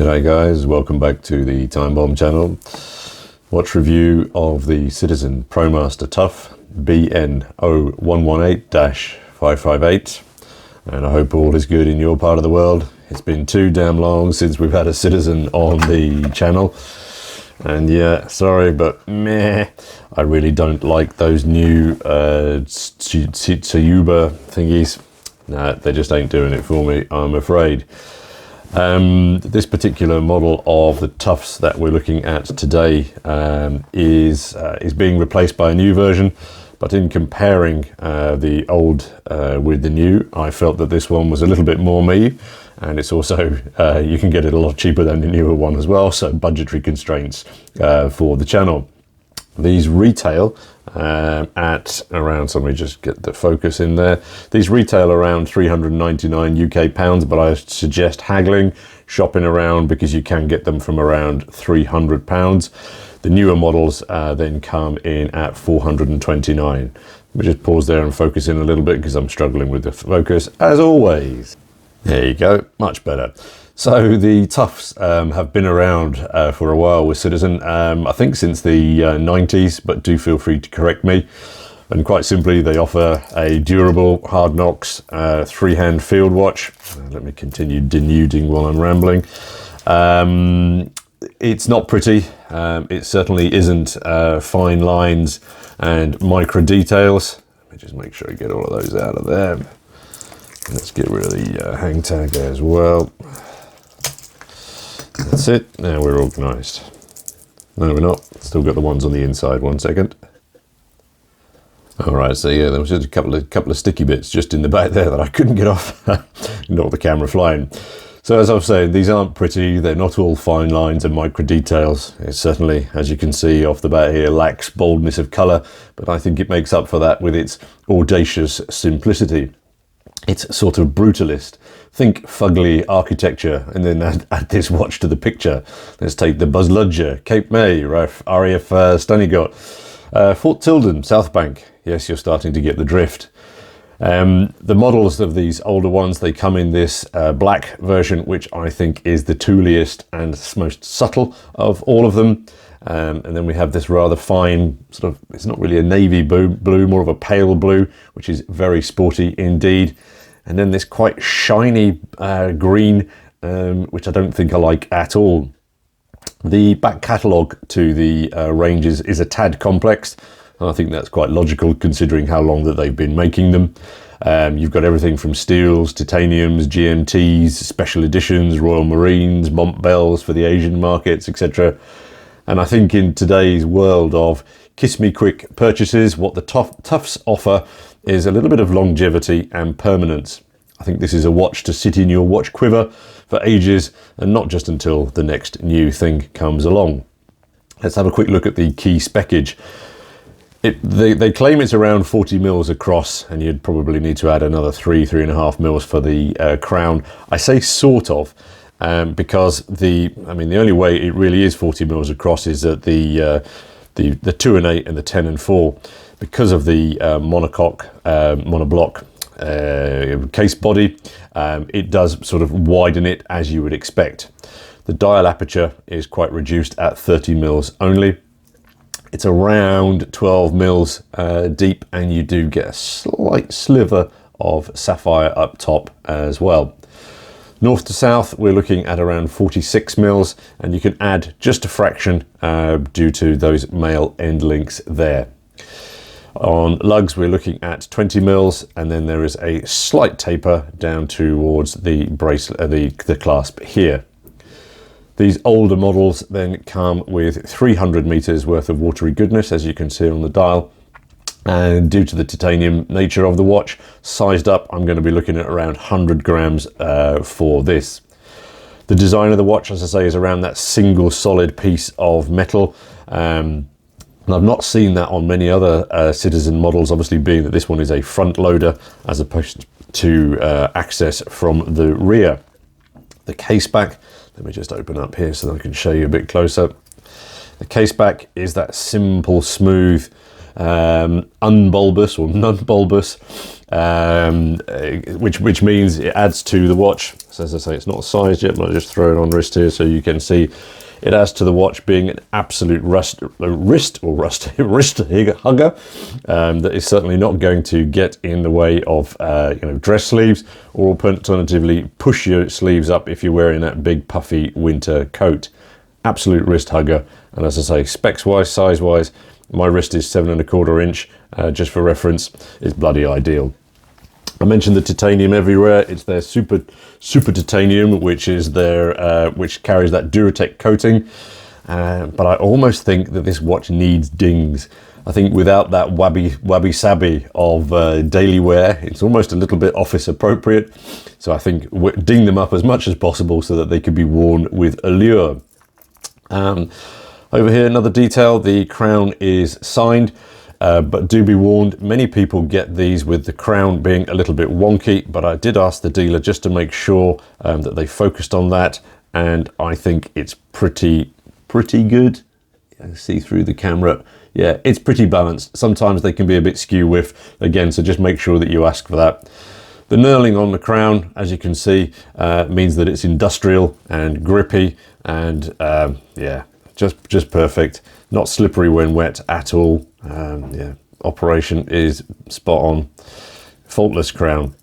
G'day guys, welcome back to the Time Bomb channel. Watch review of the Citizen Promaster Tough BN0118-55E, and I hope all is good in your part of the world. It's been too damn long since we've had a Citizen on the channel, and yeah, sorry, but meh, I really don't like those new Tsuyuba thingies. Nah, they just ain't doing it for me, I'm afraid. This particular model of the Toughs that we're looking at today is being replaced by a new version, but in comparing the old with the new, I felt that this one was a little bit more me, and it's also you can get it a lot cheaper than the newer one as well, so budgetary constraints for the channel. These retail at around, so let me just get the focus in there. These retail around 399 UK pounds, but I suggest haggling, shopping around, because you can get them from around 300 pounds. The newer models then come in at 429. Let me just pause there and focus in a little bit because I'm struggling with the focus as always. There you go, much better. So the Toughs have been around for a while with Citizen, I think since the 90s, but do feel free to correct me. And quite simply, they offer a durable, hard knocks, three-hand field watch. Let me continue denuding while I'm rambling. It's not pretty. It certainly isn't fine lines and micro details. Let me just make sure I get all of those out of there. Let's get rid of the hang tag there as well. That's it, now we're organised. No, we're not, still got the ones on the inside, 1 second. Alright, so yeah, there was just a couple of sticky bits just in the back there that I couldn't get off, not the camera flying. So as I was saying, these aren't pretty, they're not all fine lines and micro details. It certainly, as you can see off the bat here, lacks boldness of colour, but I think it makes up for that with its audacious simplicity. It's sort of brutalist. Think fugly architecture and then add this watch to the picture. Let's take the Buzzludger, Cape May, RAF Stonygot, Fort Tilden, South Bank. Yes, you're starting to get the drift. The models of these older ones, they come in this black version, which I think is the tooliest and most subtle of all of them. And then we have this rather fine, sort of, it's not really a navy blue, more of a pale blue, which is very sporty indeed. And then this quite shiny green, which I don't think I like at all. The back catalogue to the range is a tad complex, and I think that's quite logical considering how long that they've been making them. You've got everything from steels, titaniums, GMTs, special editions, Royal Marines, Montbells for the Asian markets, etc. And I think in today's world of kiss-me-quick purchases, what the Toughs offer is a little bit of longevity and permanence. I think this is a watch to sit in your watch quiver for ages, and not just until the next new thing comes along. Let's have a quick look at the key speccage. They claim it's around 40 mils across, and you'd probably need to add another 3.5 mils for the crown. I say sort of, because the only way it really is 40 mils across is that the 2 and 8 and the 10 and 4, because of the monoblock case body, it does sort of widen it as you would expect. The dial aperture is quite reduced at 30 mils only. It's around 12 mils deep, and you do get a slight sliver of sapphire up top as well. North to south, we're looking at around 46 mils, and you can add just a fraction due to those male end links there. On lugs, we're looking at 20 mils, and then there is a slight taper down towards the bracelet, the clasp here. These older models then come with 300 meters worth of watery goodness, as you can see on the dial. And due to the titanium nature of the watch, sized up, I'm going to be looking at around 100 grams for this. The design of the watch, as I say, is around that single solid piece of metal. And I've not seen that on many other Citizen models, obviously being that this one is a front loader as opposed to access from the rear. The case back, let me just open up here so that I can show you a bit closer. The case back is that simple, smooth unbulbous or non-bulbous, which means it adds to the watch. So as I say, it's not sized yet, but I'll just throw it on wrist here so you can see. It adds to the watch being an absolute wrist hugger that is certainly not going to get in the way of dress sleeves, or alternatively push your sleeves up if you're wearing that big puffy winter coat. Absolute wrist hugger. And as I say, specs wise, size wise, my wrist is 7¼ inch. Just for reference, it's bloody ideal. I mentioned the titanium everywhere. It's their super titanium, which is their which carries that Duratec coating. But I almost think that this watch needs dings. I think without that wabi sabi of daily wear, it's almost a little bit office appropriate. So I think ding them up as much as possible so that they could be worn with allure. Over here, another detail: the crown is signed. But do be warned, many people get these with the crown being a little bit wonky, but I did ask the dealer just to make sure that they focused on that, and I think it's pretty good. See through the camera. Yeah, it's pretty balanced. Sometimes they can be a bit skew whiff again, so just make sure that you ask for that. The knurling on the crown, as you can see, means that it's industrial and grippy, and yeah, just perfect. Not slippery when wet at all. Yeah, operation is spot on. Faultless crown.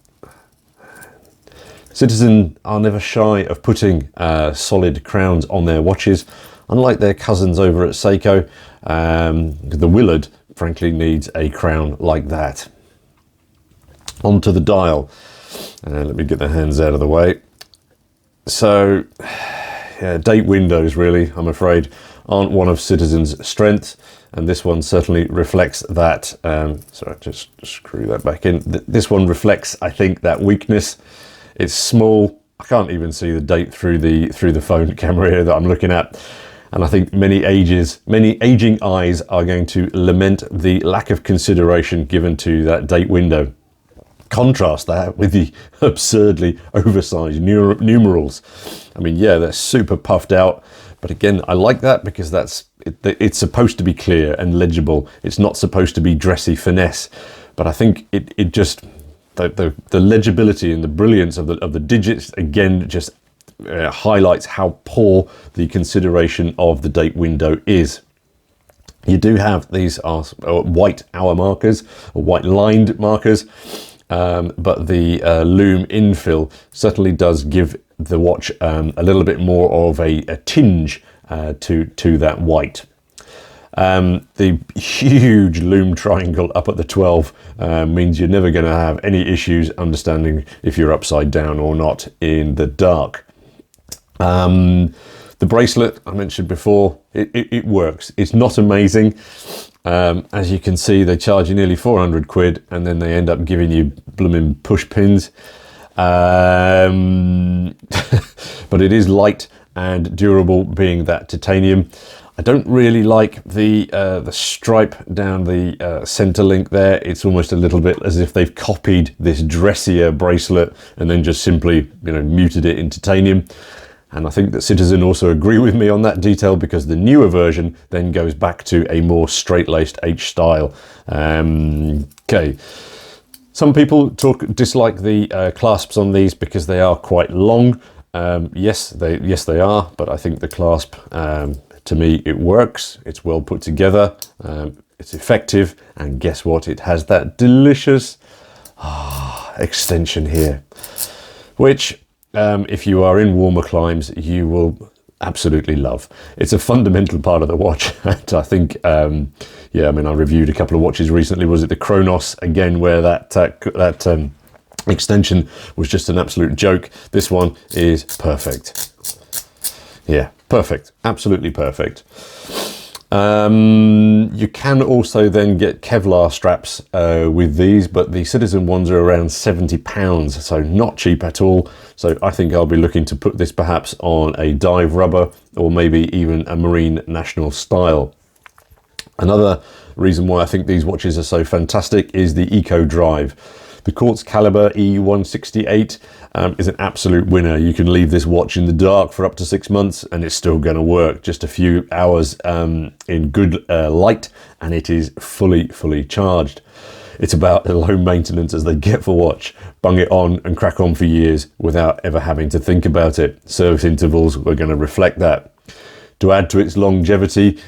Citizen are never shy of putting solid crowns on their watches. Unlike their cousins over at Seiko, the Willard frankly needs a crown like that. Onto the dial. Let me get the hands out of the way. So, yeah, date windows really, I'm afraid, aren't one of Citizen's strengths, and this one certainly reflects that. Sorry, just screw that back in. This one reflects, I think, that weakness. It's small. I can't even see the date through the phone camera here that I'm looking at, and I think many aging eyes are going to lament the lack of consideration given to that date window. Contrast that with the absurdly oversized numerals. I mean, yeah, they're super puffed out, but again, I like that because it's supposed to be clear and legible. It's not supposed to be dressy finesse, but I think it just the legibility and the brilliance of the digits again just highlights how poor the consideration of the date window is. You do have these are white hour markers or white lined markers. But the lume infill certainly does give the watch a little bit more of a tinge to that white. The huge lume triangle up at the 12 means you're never going to have any issues understanding if you're upside down or not in the dark. The bracelet I mentioned before, it works. It's not amazing. As you can see, they charge you nearly 400 quid and then they end up giving you blooming push pins. But it is light and durable, being that titanium. I don't really like the stripe down the center link there. It's almost a little bit as if they've copied this dressier bracelet and then just simply, muted it in titanium. And I think that Citizen also agree with me on that detail, because the newer version then goes back to a more straight-laced H style. Okay. Some people dislike the clasps on these because they are quite long. Yes, they are, but I think the clasp, to me, it works. It's well put together. It's effective, and guess what? It has that delicious extension here, which if you are in warmer climes, you will absolutely love. It's a fundamental part of the watch. And I think, yeah, I mean, I reviewed a couple of watches recently. Was it the Kronos again, where that extension was just an absolute joke? This one is perfect. Yeah, perfect. Absolutely perfect. You can also then get Kevlar straps with these, but the Citizen ones are around £70, so not cheap at all. So I think I'll be looking to put this perhaps on a dive rubber, or maybe even a Marine National style. Another reason why I think these watches are so fantastic is the Eco Drive. The quartz caliber E168 is an absolute winner. You can leave this watch in the dark for up to 6 months and it's still going to work. Just a few hours in good light and it is fully charged. It's about as low maintenance as they get for watch. Bung it on and crack on for years without ever having to think about it. Service intervals are going to reflect that. To add to its longevity,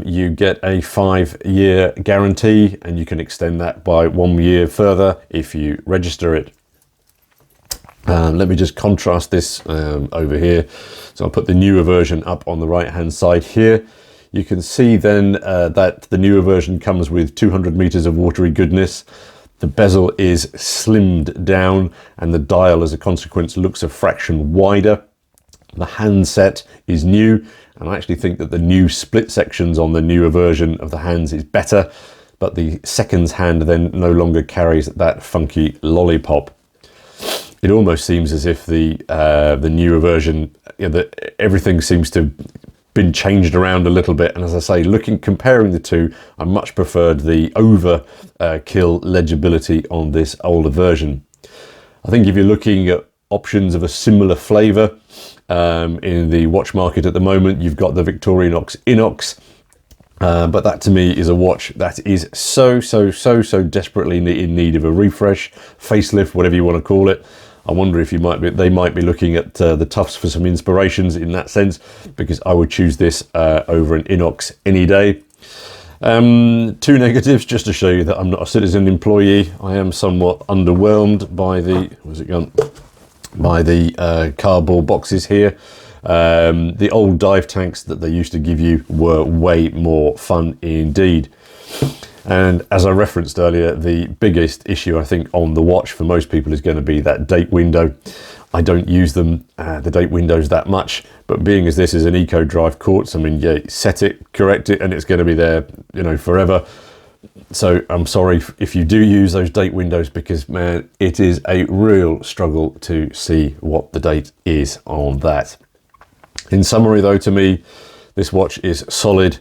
you get a 5-year guarantee and you can extend that by 1 year further if you register it. Let me just contrast this over here. So I'll put the newer version up on the right hand side here. You can see then that the newer version comes with 200 meters of watery goodness. The bezel is slimmed down and the dial as a consequence looks a fraction wider. The handset is new, and I actually think that the new split sections on the newer version of the hands is better, but the seconds hand then no longer carries that funky lollipop. It almost seems as if the newer version, that everything seems to have been changed around a little bit, and as I say, comparing the two, I much preferred the overkill legibility on this older version. I think if you're looking at options of a similar flavour, in the watch market at the moment, you've got the Victorinox Inox, but that to me is a watch that is so desperately in need of a refresh, facelift, whatever you want to call it. I wonder if they might be looking at the Tufts for some inspirations in that sense, because I would choose this over an Inox any day. 2 negatives, just to show you that I'm not a Citizen employee. I am somewhat underwhelmed by the cardboard boxes here. The old dive tanks that they used to give you were way more fun indeed. And as I referenced earlier, the biggest issue I think on the watch for most people is going to be that date window. I don't use them, the date windows, that much, but being as this is an eco drive quartz, I mean, yeah, set it, correct it, and it's going to be there, forever. So I'm sorry if you do use those date windows, because man, it is a real struggle to see what the date is on that. In summary though, to me, this watch is solid,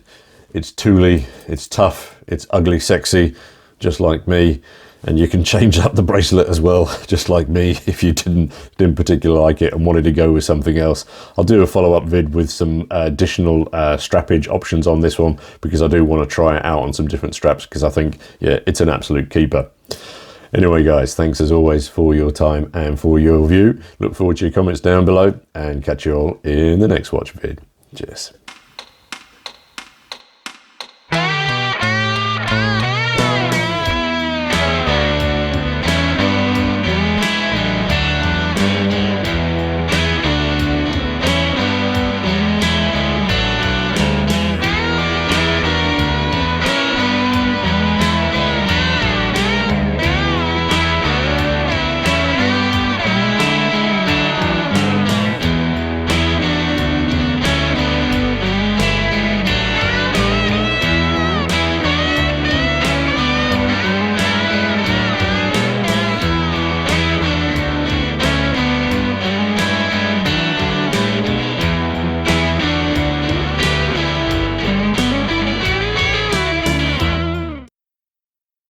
it's tooly, it's tough, it's ugly sexy, just like me. And you can change up the bracelet as well, just like me, if you didn't particularly like it and wanted to go with something else. I'll do a follow-up vid with some additional strappage options on this one, because I do want to try it out on some different straps, because I think, yeah, it's an absolute keeper. Anyway, guys, thanks as always for your time and for your view. Look forward to your comments down below, and catch you all in the next watch vid. Cheers.